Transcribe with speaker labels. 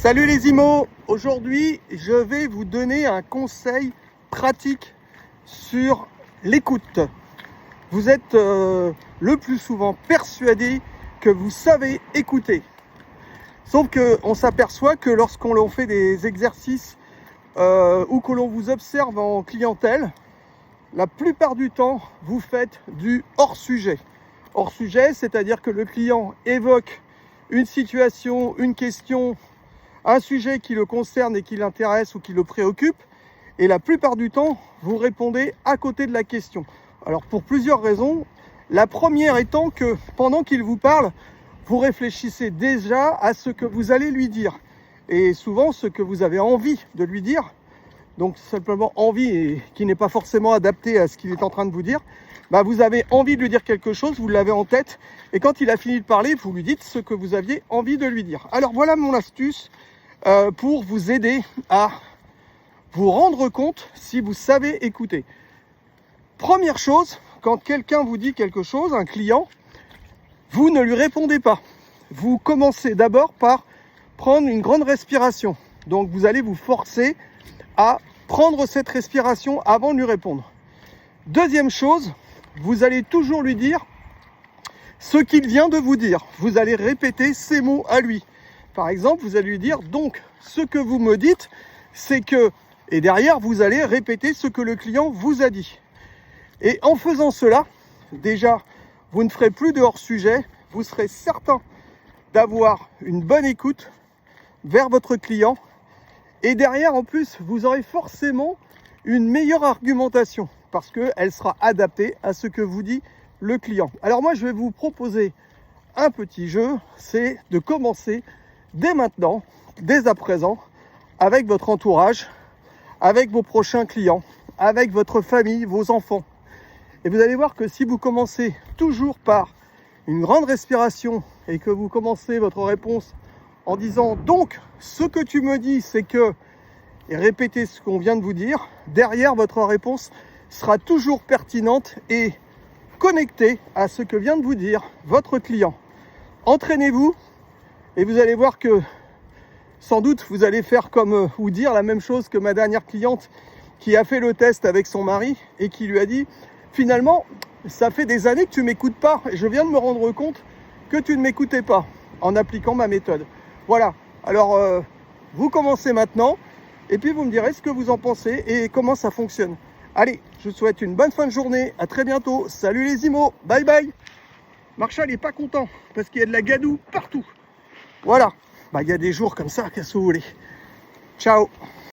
Speaker 1: Salut les IMO! Aujourd'hui, je vais vous donner un conseil pratique sur l'écoute. Vous êtes le plus souvent persuadé que vous savez écouter. Sauf qu'on s'aperçoit que lorsqu'on fait des exercices ou que l'on vous observe en clientèle, la plupart du temps, vous faites du hors-sujet. Hors-sujet, c'est-à-dire que le client évoque une situation, une question, un sujet qui le concerne et qui l'intéresse ou qui le préoccupe, et la plupart du temps, vous répondez à côté de la question. Alors pour plusieurs raisons. La première étant que pendant qu'il vous parle, vous réfléchissez déjà à ce que vous allez lui dire. Et souvent, ce que vous avez envie de lui dire, donc simplement envie et qui n'est pas forcément adapté à ce qu'il est en train de vous dire, vous avez envie de lui dire quelque chose, vous l'avez en tête, et quand il a fini de parler, vous lui dites ce que vous aviez envie de lui dire. Alors voilà mon astuce pour vous aider à vous rendre compte si vous savez écouter. Première chose, quand quelqu'un vous dit quelque chose, un client, vous ne lui répondez pas. Vous commencez d'abord par prendre une grande respiration. Donc vous allez vous forcer à prendre cette respiration avant de lui répondre. Deuxième chose, vous allez toujours lui dire ce qu'il vient de vous dire. Vous allez répéter ces mots à lui. Par exemple, vous allez lui dire, donc, ce que vous me dites, c'est que... Et derrière, vous allez répéter ce que le client vous a dit. Et en faisant cela, déjà, vous ne ferez plus de hors-sujet. Vous serez certain d'avoir une bonne écoute vers votre client. Et derrière, en plus, vous aurez forcément une meilleure argumentation parce qu'elle sera adaptée à ce que vous dit le client. Alors moi, je vais vous proposer un petit jeu, c'est de commencer dès maintenant, dès à présent, avec votre entourage, avec vos prochains clients, avec votre famille, vos enfants. Et vous allez voir que si vous commencez toujours par une grande respiration et que vous commencez votre réponse en disant « Donc, ce que tu me dis, c'est que... » et répétez ce qu'on vient de vous dire, derrière votre réponse sera toujours pertinente et connectée à ce que vient de vous dire votre client. Entraînez-vous et vous allez voir que sans doute vous allez faire comme ou dire la même chose que ma dernière cliente qui a fait le test avec son mari et qui lui a dit « Finalement, ça fait des années que tu ne m'écoutes pas et je viens de me rendre compte que tu ne m'écoutais pas en appliquant ma méthode. » Voilà, alors vous commencez maintenant. Et puis vous me direz ce que vous en pensez et comment ça fonctionne. Allez, je vous souhaite une bonne fin de journée. À très bientôt. Salut les IMO. Bye bye. Marshall n'est pas content parce qu'il y a de la gadoue partout. Voilà. Il y a des jours comme ça, qu'est-ce que vous voulez. Ciao.